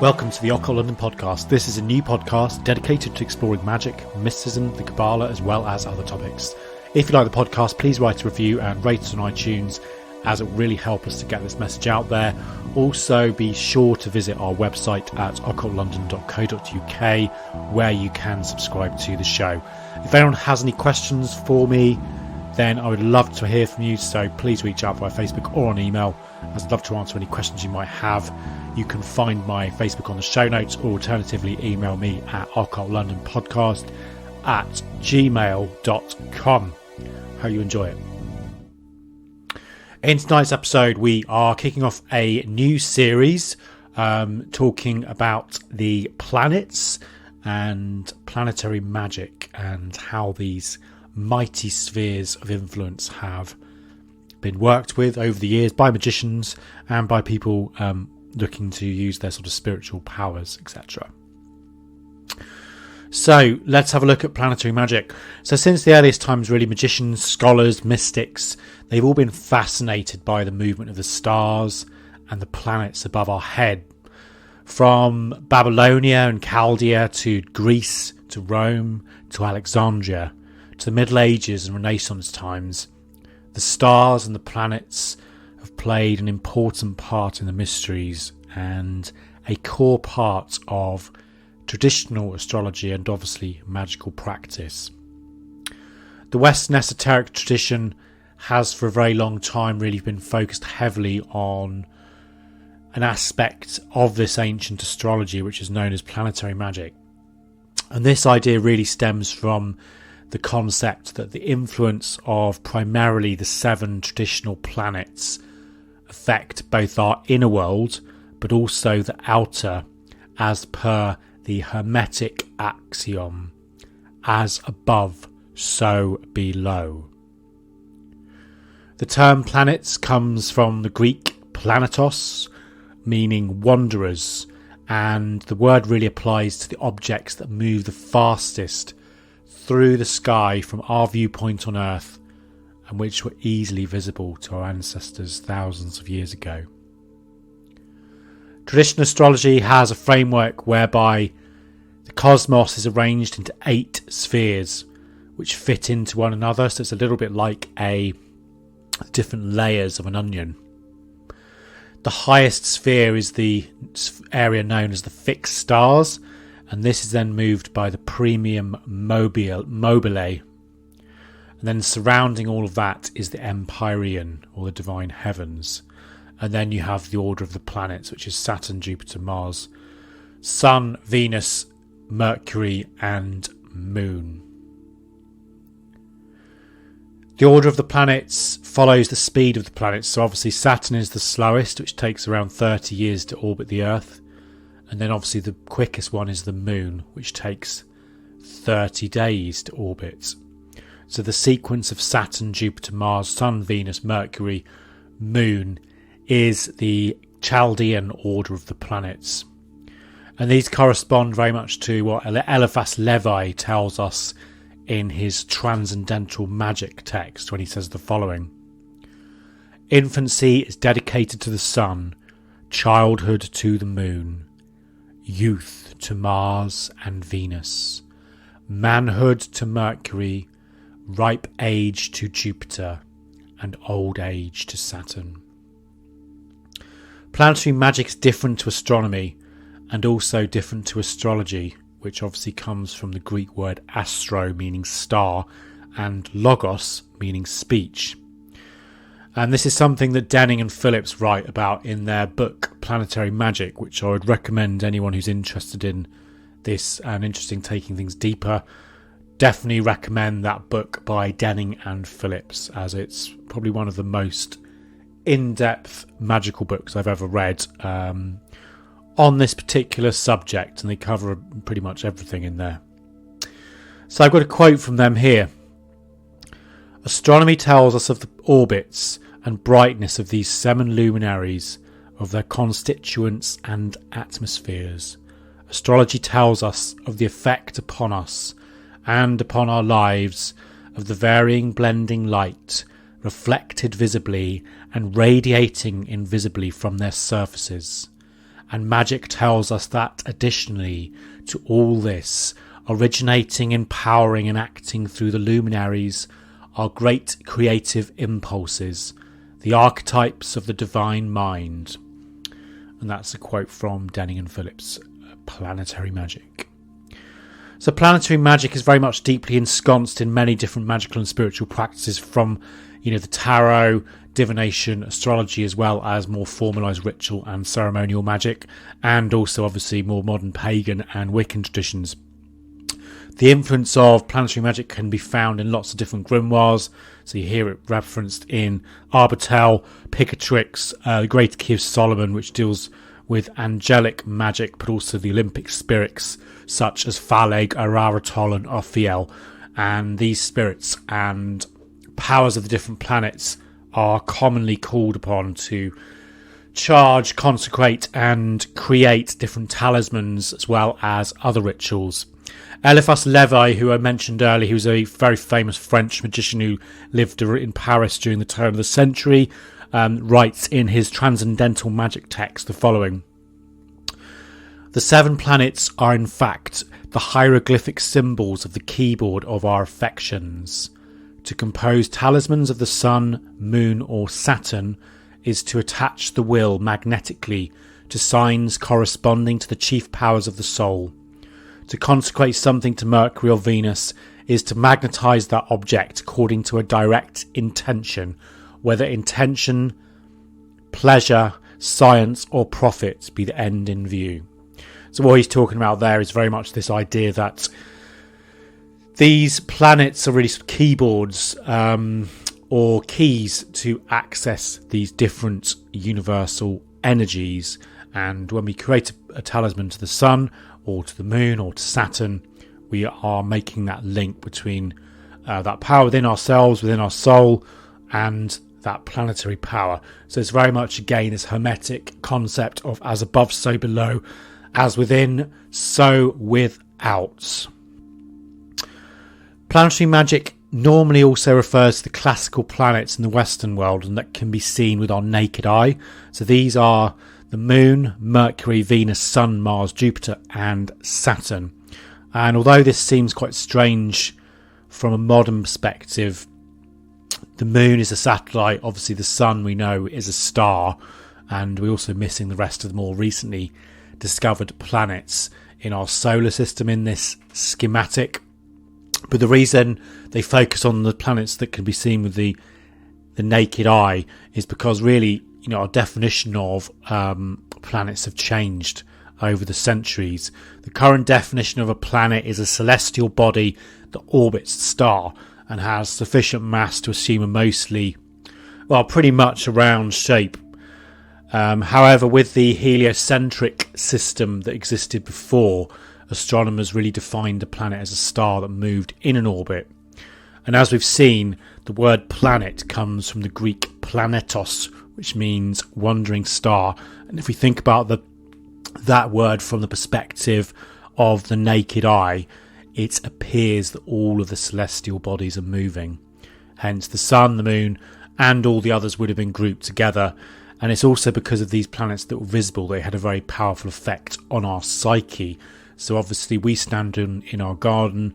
Welcome to the Occult London podcast. This is a new podcast dedicated to exploring magic, mysticism, the Kabbalah, as well as other topics. If you like the podcast, please write a review and rate us on iTunes, as it will really help us to get this message out there. Also, be sure to visit our website at occultlondon.co.uk, where you can subscribe to the show. If anyone has any questions for me, then I would love to hear from you, so please reach out via Facebook or on email. I'd love to answer any questions you might have. You can find my Facebook on the show notes, or alternatively email me at occultlondonpodcast@gmail.com. Hope you enjoy it. In tonight's episode, we are kicking off a new series talking about the planets and planetary magic and how these mighty spheres of influence have been worked with over the years by magicians and by people looking to use their sort of spiritual powers, etc. So let's have a look at planetary magic. So since the earliest times, really, magicians, scholars, mystics, they've all been fascinated by the movement of the stars and the planets above our head. From Babylonia and Chaldea to Greece to Rome to Alexandria to the Middle Ages and Renaissance times, the stars and the planets have played an important part in the mysteries and a core part of traditional astrology and obviously magical practice. The Western esoteric tradition has for a very long time really been focused heavily on an aspect of this ancient astrology which is known as planetary magic. And this idea really stems from the concept that the influence of primarily the 7 traditional planets affect both our inner world but also the outer, as per the Hermetic axiom, as above, so below. The term planets comes from the Greek planetos, meaning wanderers, and the word really applies to the objects that move the fastest through the sky from our viewpoint on Earth, and which were easily visible to our ancestors thousands of years ago. Traditional astrology has a framework whereby the cosmos is arranged into 8 spheres which fit into one another, so it's a little bit like different layers of an onion. The highest sphere is the area known as the fixed stars, and this is then moved by the premium mobile. And then surrounding all of that is the empyrean, or the divine heavens. And then you have the order of the planets, which is Saturn, Jupiter, Mars, Sun, Venus, Mercury and Moon. The order of the planets follows the speed of the planets. So obviously Saturn is the slowest, which takes around 30 years to orbit the Earth. And then obviously the quickest one is the Moon, which takes 30 days to orbit. So the sequence of Saturn, Jupiter, Mars, Sun, Venus, Mercury, Moon is the Chaldean order of the planets. And these correspond very much to what Eliphas Levi tells us in his Transcendental Magic text when he says the following: infancy is dedicated to the sun, childhood to the moon, youth to Mars and Venus, manhood to Mercury, ripe age to Jupiter, and old age to Saturn. Planetary magic is different to astronomy and also different to astrology, which obviously comes from the Greek word astro, meaning star, and logos, meaning speech. And this is something that Denning and Phillips write about in their book Planetary Magic, which I would recommend anyone who's interested in this and interested in taking things deeper. Definitely recommend that book by Denning and Phillips, as it's probably one of the most in-depth magical books I've ever read on this particular subject, and they cover pretty much everything in there. So I've got a quote from them here. Astronomy tells us of the orbits and brightness of these 7 luminaries, of their constituents and atmospheres. Astrology tells us of the effect upon us and upon our lives of the varying blending light reflected visibly and radiating invisibly from their surfaces, And magic tells us that additionally to all this, originating, empowering and acting through the luminaries are great creative impulses, the archetypes of the divine mind. And that's a quote from Denning and Phillips' Planetary Magic. So planetary magic is very much deeply ensconced in many different magical and spiritual practices, from the tarot, divination, astrology, as well as more formalised ritual and ceremonial magic, and also obviously more modern pagan and Wiccan traditions. The influence of planetary magic can be found in lots of different grimoires. So you hear it referenced in Arbatel, Picatrix, the Great Key of Solomon, which deals with angelic magic, but also the Olympic spirits such as Phaleg, Araratol and Ophiel. And these spirits and powers of the different planets are commonly called upon to charge, consecrate and create different talismans as well as other rituals. Eliphas Levi, who I mentioned earlier, he was a very famous French magician who lived in Paris during the turn of the century, writes in his Transcendental Magic text the following: "The 7 planets are in fact the hieroglyphic symbols of the keyboard of our affections. To compose talismans of the Sun, Moon or Saturn is to attach the will magnetically to signs corresponding to the chief powers of the soul. To consecrate something to Mercury or Venus is to magnetize that object according to a direct intention, whether intention, pleasure, science or profit be the end in view." So what he's talking about there is very much this idea that these planets are really sort of keyboards or keys to access these different universal energies. And when we create a talisman to the Sun or to the Moon or to Saturn, we are making that link between that power within ourselves, within our soul, and that planetary power. So it's very much, again, this hermetic concept of as above, so below, as within, so without. Planetary magic normally also refers to the classical planets in the Western world, and that can be seen with our naked eye. So these are the Moon, Mercury, Venus, Sun, Mars, Jupiter and Saturn. And although this seems quite strange from a modern perspective, the Moon is a satellite. Obviously the Sun, we know, is a star, and we're also missing the rest of the more recently discovered planets in our solar system in this schematic. But the reason they focus on the planets that can be seen with the naked eye is because really, our definition of planets have changed over the centuries. The current definition of a planet is a celestial body that orbits a star and has sufficient mass to assume a pretty much a round shape. However, with the heliocentric system that existed before, astronomers really defined a planet as a star that moved in an orbit. And as we've seen, the word planet comes from the Greek planetos, which means wandering star. And if we think about that word from the perspective of the naked eye, it appears that all of the celestial bodies are moving. Hence the Sun, the Moon and all the others would have been grouped together. And it's also because of these planets that were visible, they had a very powerful effect on our psyche. So obviously we stand in our garden,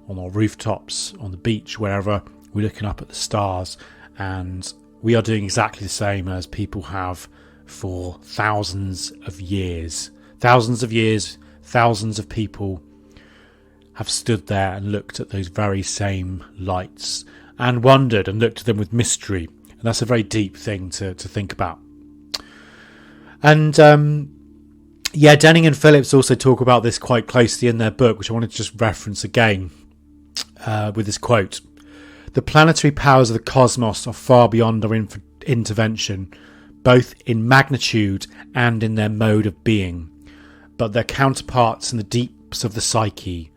on our rooftops, on the beach, wherever, we're looking up at the stars, and we are doing exactly the same as people have for thousands of years. Thousands of years, thousands of people have stood there and looked at those very same lights and wondered and looked at them with mystery. And that's a very deep thing to think about. And Denning and Phillips also talk about this quite closely in their book, which I wanted to just reference again with this quote. "The planetary powers of the cosmos are far beyond our intervention, both in magnitude and in their mode of being. But their counterparts in the deeps of the psyche,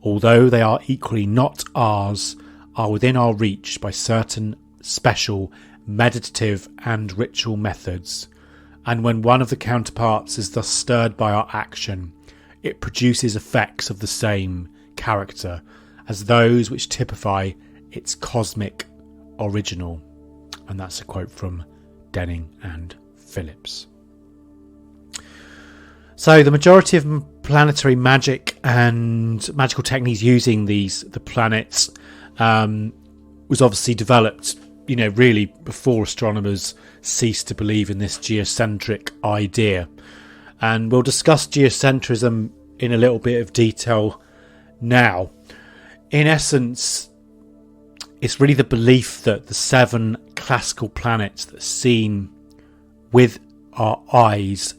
although they are equally not ours, are within our reach by certain special meditative and ritual methods. And when one of the counterparts is thus stirred by our action, it produces effects of the same character as those which typify its cosmic original." And that's a quote from Denning and Phillips. So the majority of planetary magic and magical techniques using the planets was obviously developed, really before astronomers ceased to believe in this geocentric idea. And we'll discuss geocentrism in a little bit of detail now. In essence, it's really the belief that the 7 classical planets that are seen with our eyes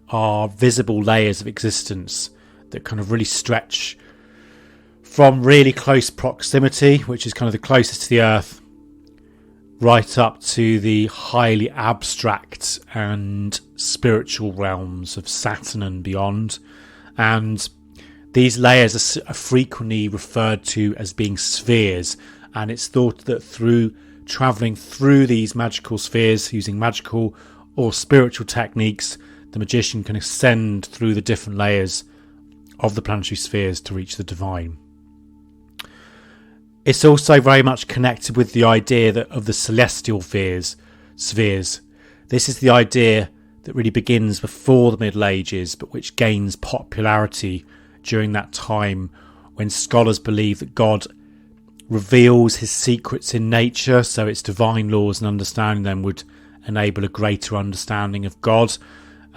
are visible layers of existence that kind of really stretch from really close proximity, which is kind of the closest to the Earth, right up to the highly abstract and spiritual realms of Saturn and beyond. And these layers are frequently referred to as being spheres, and it's thought that through travelling through these magical spheres using magical or spiritual techniques, the magician can ascend through the different layers of the planetary spheres to reach the divine. It's also very much connected with the idea of the celestial spheres. This is the idea that really begins before the Middle Ages, but which gains popularity during that time when scholars believe that God reveals his secrets in nature, so its divine laws and understanding them would enable a greater understanding of God.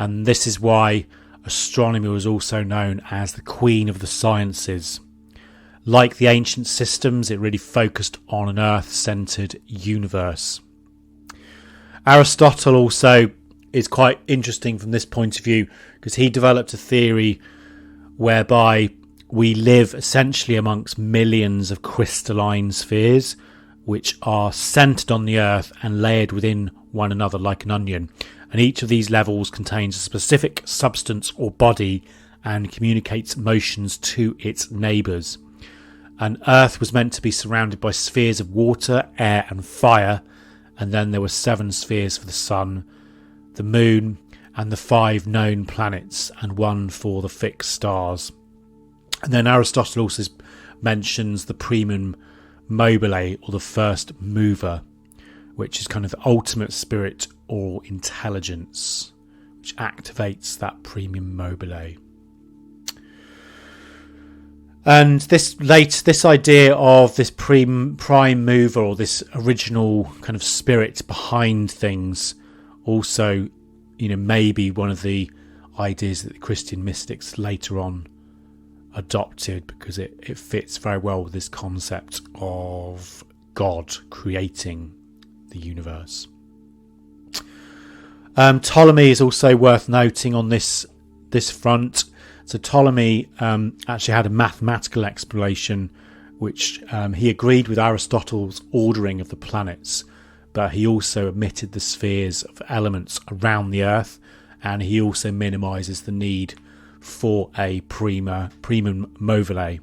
And this is why astronomy was also known as the Queen of the Sciences. Like the ancient systems, it really focused on an Earth-centred universe. Aristotle also is quite interesting from this point of view, because he developed a theory whereby we live essentially amongst millions of crystalline spheres, which are centred on the Earth and layered within one another like an onion. And each of these levels contains a specific substance or body and communicates motions to its neighbours. And Earth was meant to be surrounded by spheres of water, air and fire, and then there were 7 spheres for the Sun, the Moon and the 5 known planets, and 1 for the fixed stars. And then Aristotle also mentions the primum mobile, or the first mover, which is kind of the ultimate spirit or intelligence, which activates that primum mobile. And this idea of this prime mover, or this original kind of spirit behind things, also, may be one of the ideas that the Christian mystics later on adopted, because it fits very well with this concept of God creating the universe. Ptolemy is also worth noting on this front. So Ptolemy actually had a mathematical explanation, which he agreed with Aristotle's ordering of the planets, but he also omitted the spheres of elements around the Earth, and he also minimises the need for a primum mobile.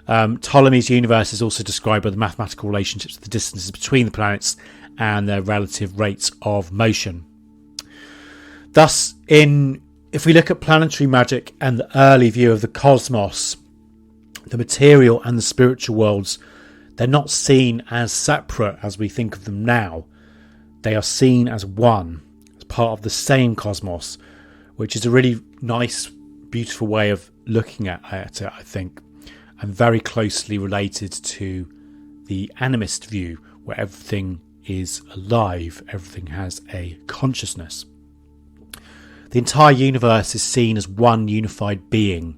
Ptolemy's universe is also described by the mathematical relationships of the distances between the planets and their relative rates of motion. Thus, if we look at planetary magic and the early view of the cosmos, the material and the spiritual worlds, they're not seen as separate as we think of them now. They are seen as one, as part of the same cosmos, which is a really nice, beautiful way of looking at it, I think, and very closely related to the animist view, where everything is alive, everything has a consciousness. The entire universe is seen as one unified being,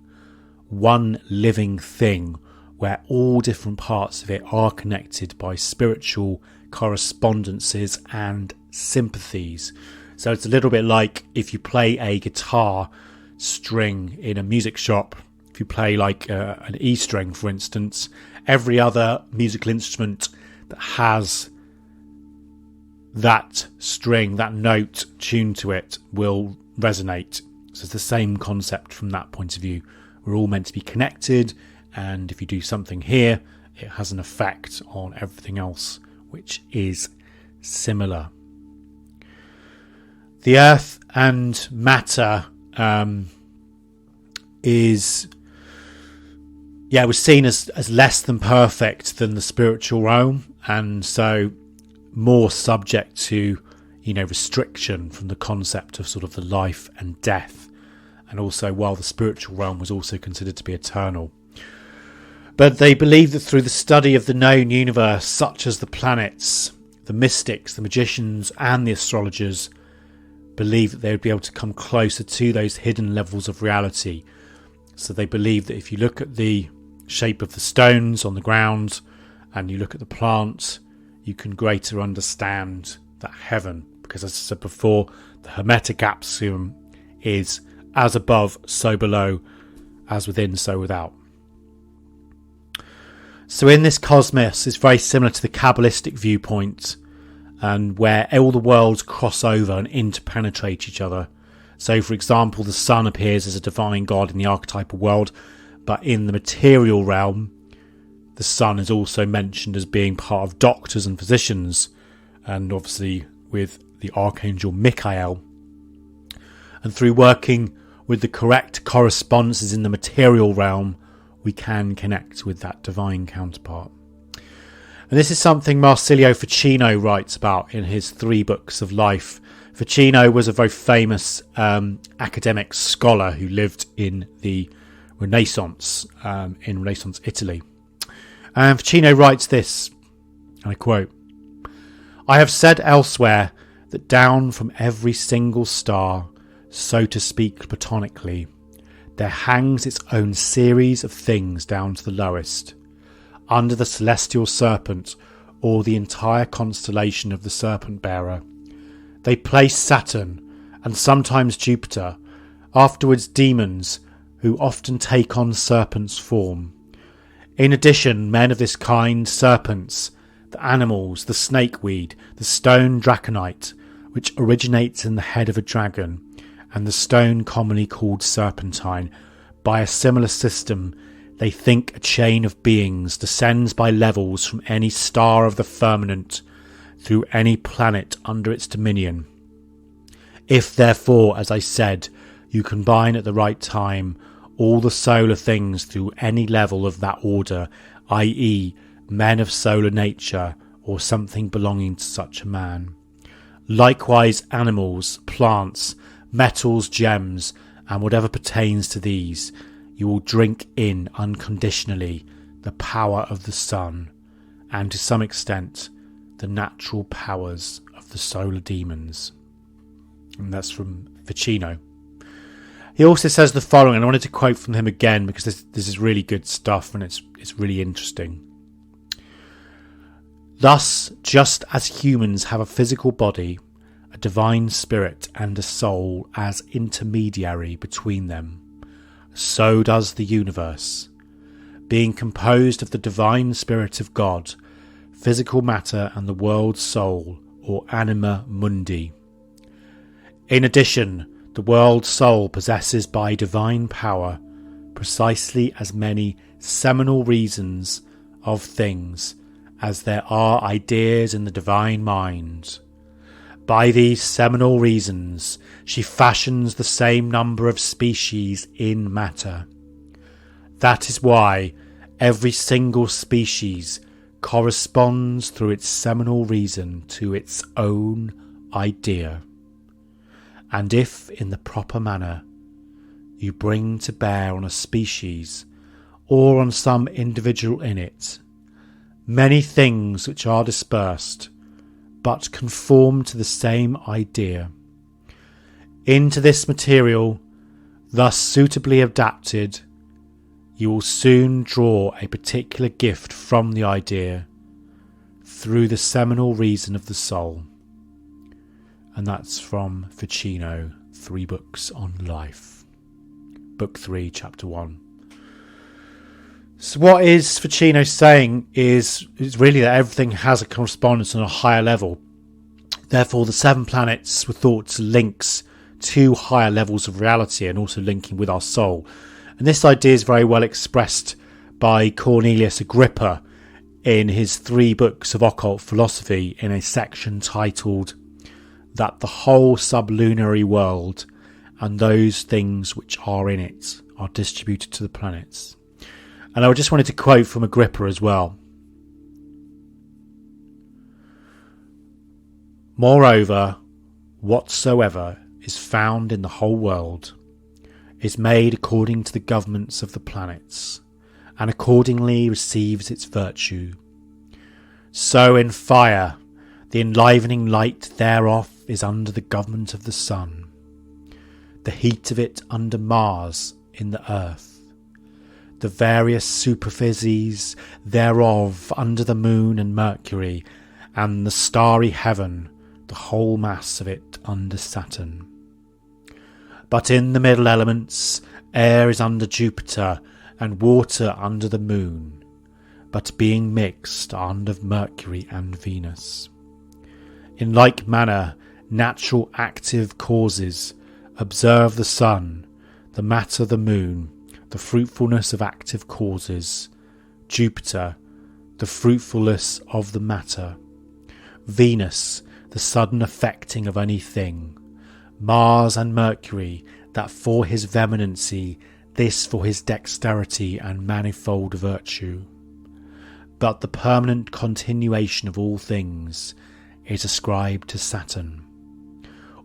one living thing, where all different parts of it are connected by spiritual correspondences and sympathies. So it's a little bit like if you play a guitar string in a music shop. If you play like an E string, for instance, every other musical instrument that has that string, that note tuned to it, will resonate. So it's the same concept from that point of view. We're all meant to be connected, and if you do something here, it has an effect on everything else which is similar. The earth and matter was seen as less than perfect than the spiritual realm, and so more subject to restriction from the concept of sort of the life and death and also while the spiritual realm was also considered to be eternal. But they believed that through the study of the known universe, such as the planets, the mystics, the magicians and the astrologers believed that they would be able to come closer to those hidden levels of reality. So they believed that if you look at the shape of the stones on the ground and you look at the plants, you can greater understand that heaven. Because as I said before, the hermetic axiom is as above, so below, as within, so without. So in this cosmos, it's very similar to the Kabbalistic viewpoint, and where all the worlds cross over and interpenetrate each other. So, for example, the sun appears as a divine god in the archetypal world, but in the material realm, the sun is also mentioned as being part of doctors and physicians, and obviously with the archangel Michael. And through working with the correct correspondences in the material realm, we can connect with that divine counterpart. And this is something Marsilio Ficino writes about in his 3 books of life. Ficino was a very famous academic scholar who lived in the Renaissance, in Renaissance Italy. And Ficino writes this, and I quote, "I have said elsewhere that down from every single star, so to speak platonically, there hangs its own series of things down to the lowest. Under the celestial serpent, or the entire constellation of the serpent bearer, they place Saturn, and sometimes Jupiter, afterwards demons, who often take on serpent's form. In addition, men of this kind, serpents, the animals, the snakeweed, the stone draconite, which originates in the head of a dragon, and the stone commonly called serpentine. By a similar system, they think a chain of beings descends by levels from any star of the firmament through any planet under its dominion. If, therefore, as I said, you combine at the right time all the solar things through any level of that order, i.e., men of solar nature or something belonging to such a man, likewise animals, plants, metals, gems, and whatever pertains to these, you will drink in unconditionally the power of the sun, and to some extent the natural powers of the solar demons." And that's from Ficino. He also says the following, and I wanted to quote from him again because this is really good stuff and it's really interesting. "Thus, just as humans have a physical body, a divine spirit and a soul as intermediary between them, so does the universe, being composed of the divine spirit of God, physical matter and the world's soul, or anima mundi. In addition, the world's soul possesses by divine power precisely as many seminal reasons of things as there are ideas in the divine mind. By these seminal reasons, she fashions the same number of species in matter. That is why every single species corresponds through its seminal reason to its own idea. And if, in the proper manner, you bring to bear on a species, or on some individual in it, many things which are dispersed, but conform to the same idea, into this material, thus suitably adapted, you will soon draw a particular gift from the idea through the seminal reason of the soul." And that's from Ficino, 3 books on life. Book 3, chapter 1. So what is Ficino saying is really that everything has a correspondence on a higher level. Therefore, the 7 planets were thought to links to higher levels of reality and also linking with our soul. And this idea is very well expressed by Cornelius Agrippa in his 3 books of occult philosophy in a section titled "That the whole sublunary world and those things which are in it are distributed to the planets." And I just wanted to quote from Agrippa as well. "Moreover, whatsoever is found in the whole world is made according to the governments of the planets, and accordingly receives its virtue. So in fire, the enlivening light thereof is under the government of the sun, the heat of it under Mars in the earth, the various superficies thereof under the moon and Mercury, and the starry heaven, the whole mass of it under Saturn. But in the middle elements, air is under Jupiter, and water under the moon, but being mixed are under Mercury and Venus. In like manner, natural active causes observe the sun, the matter the moon, the fruitfulness of active causes, Jupiter, the fruitfulness of the matter, Venus, the sudden affecting of any thing, Mars and Mercury, that for his vehemency, this for his dexterity and manifold virtue. But the permanent continuation of all things is ascribed to Saturn.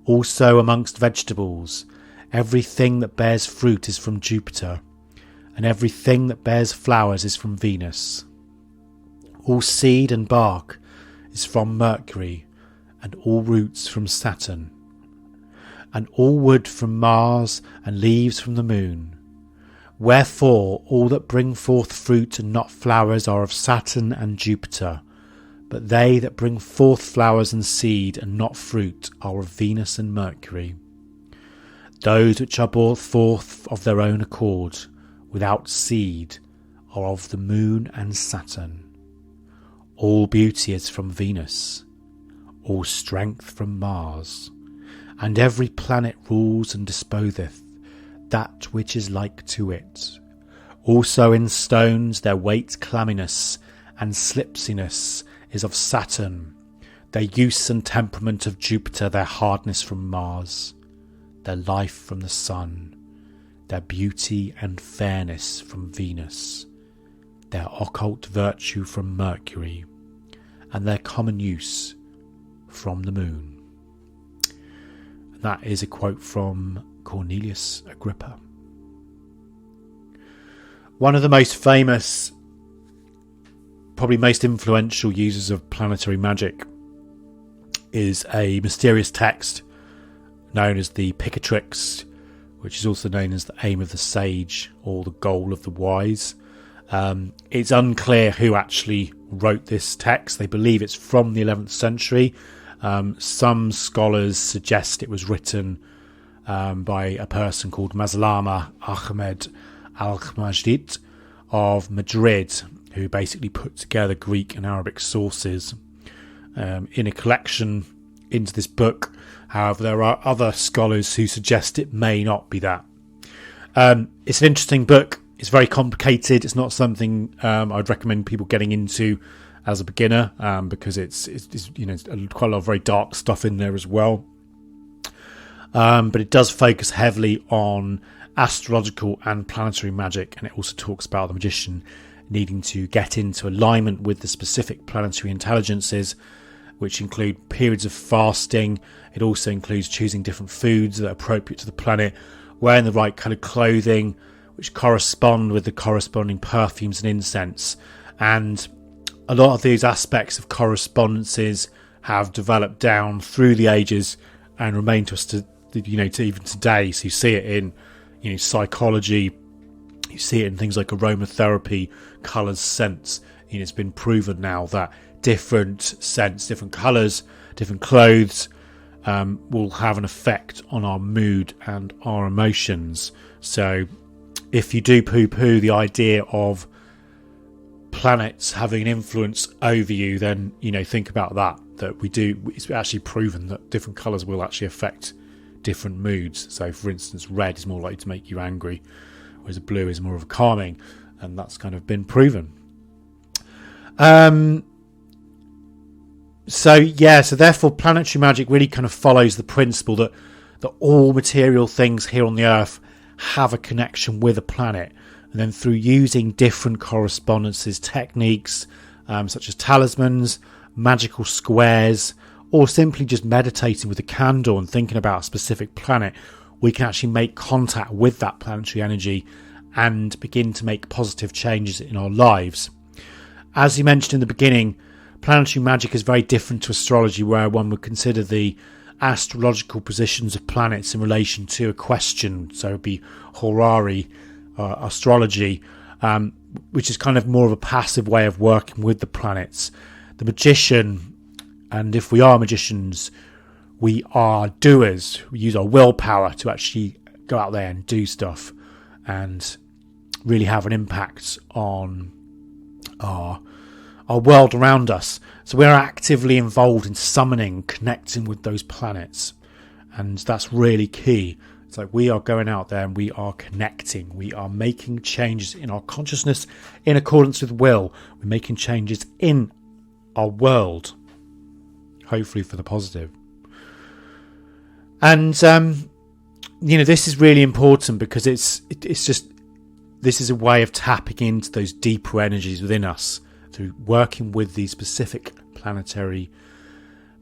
Also amongst vegetables, everything that bears fruit is from Jupiter, and everything that bears flowers is from Venus. All seed and bark is from Mercury, and all roots from Saturn, and all wood from Mars, and leaves from the moon. Wherefore all that bring forth fruit and not flowers are of Saturn and Jupiter, but they that bring forth flowers and seed and not fruit are of Venus and Mercury. Those which are brought forth of their own accord, without seed, are of the moon and Saturn. All beauty is from Venus, all strength from Mars, and every planet rules and disposeth that which is like to it. Also in stones their weight clamminess and slipsiness is of Saturn, their use and temperament of Jupiter, their hardness from Mars, their life from the sun, their beauty and fairness from Venus, their occult virtue from Mercury, and their common use from the moon. And that is a quote from Cornelius Agrippa. One of the most famous, probably most influential users of planetary magic is a mysterious text known as the Picatrix, which is also known as the aim of the sage or the goal of the wise. It's unclear who actually wrote this text. They believe it's from the 11th century. Some scholars suggest it was written by a person called Maslama Ahmed al-Khamashdit of Madrid, who basically put together Greek and Arabic sources in a collection into this book. However, there are other scholars who suggest it may not be that. It's an interesting book. It's very complicated. It's not something I'd recommend people getting into as a beginner, because it's quite a lot of very dark stuff in there as well. But it does focus heavily on astrological and planetary magic, and it also talks about the magician needing to get into alignment with the specific planetary intelligences, which include periods of fasting. It also includes choosing different foods that are appropriate to the planet, wearing the right kind of clothing which correspond with the corresponding perfumes and incense. And a lot of these aspects of correspondences have developed down through the ages and remain to us to even today. So you see it in psychology, you see it in things like aromatherapy, colours, scents. It's been proven now that different scents, different colours, different clothes will have an effect on our mood and our emotions. So if you do poo-poo the idea of planets having an influence over you, then think about that we do. It's actually proven that different colours will actually affect different moods. So for instance, red is more likely to make you angry, whereas blue is more of a calming, and that's kind of been proven. So therefore planetary magic really kind of follows the principle that all material things here on the earth have a connection with a planet, and then through using different correspondences techniques, such as talismans, magical squares, or simply just meditating with a candle and thinking about a specific planet, we can actually make contact with that planetary energy and begin to make positive changes in our lives. As you mentioned in the beginning, planetary magic is very different to astrology, where one would consider the astrological positions of planets in relation to a question. So it would be horary astrology, which is kind of more of a passive way of working with the planets. The magician, and if we are magicians, we are doers. We use our willpower to actually go out there and do stuff and really have an impact on our world around us. So we're actively involved in summoning, connecting with those planets, and that's really key. It's like we are going out there and we are connecting. We are making changes in our consciousness in accordance with will. We're making changes in our world, hopefully for the positive. And this is really important because it's just, this is a way of tapping into those deeper energies within us through working with these specific planetary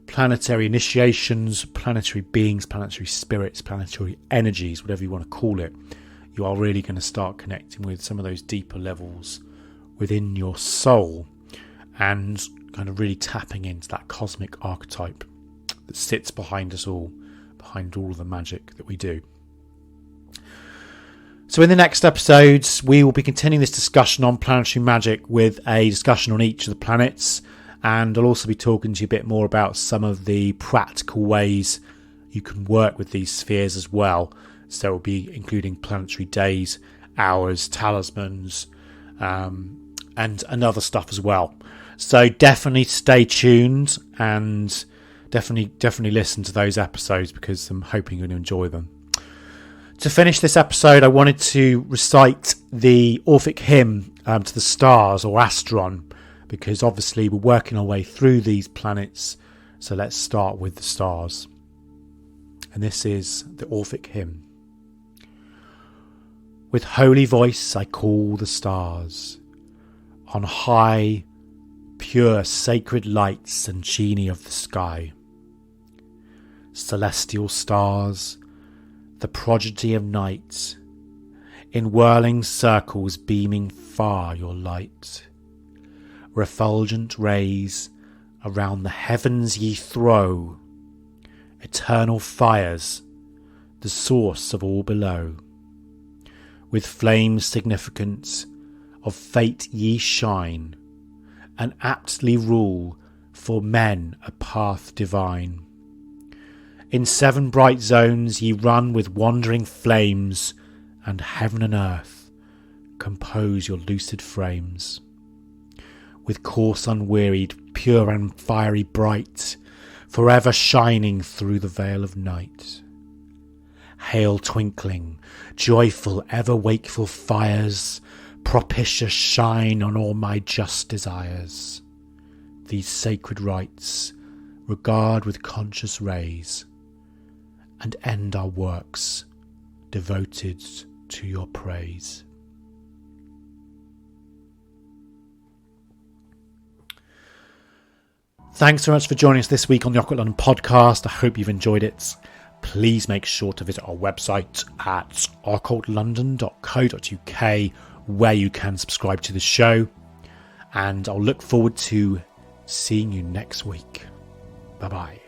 initiations, planetary beings, planetary spirits, planetary energies, whatever you want to call it. You are really going to start connecting with some of those deeper levels within your soul and kind of really tapping into that cosmic archetype that sits behind us all, behind all of the magic that we do. So in the next episodes, we will be continuing this discussion on planetary magic with a discussion on each of the planets, and I'll also be talking to you a bit more about some of the practical ways you can work with these spheres as well. So we'll be including planetary days, hours, talismans, and other stuff as well. So definitely stay tuned and definitely listen to those episodes because I'm hoping you're going to enjoy them. To finish this episode, I wanted to recite the Orphic hymn to the stars, or Astron, because obviously we're working our way through these planets. So let's start with the stars. And this is the Orphic hymn. With holy voice I call the stars, on high, pure sacred lights and genie of the sky. Celestial stars, the prodigy of night, in whirling circles beaming far your light. Refulgent rays around the heavens ye throw, eternal fires, the source of all below. With flames significant of fate ye shine, and aptly rule for men a path divine. In 7 bright zones ye run with wandering flames, and heaven and earth compose your lucid frames. With course unwearied, pure and fiery bright, forever shining through the veil of night. Hail twinkling, joyful, ever wakeful fires, propitious shine on all my just desires. These sacred rites regard with conscious rays, and end our works devoted to your praise. Thanks so much for joining us this week on the Occult London podcast. I hope you've enjoyed it. Please make sure to visit our website at occultlondon.co.uk, where you can subscribe to the show. And I'll look forward to seeing you next week. Bye-bye.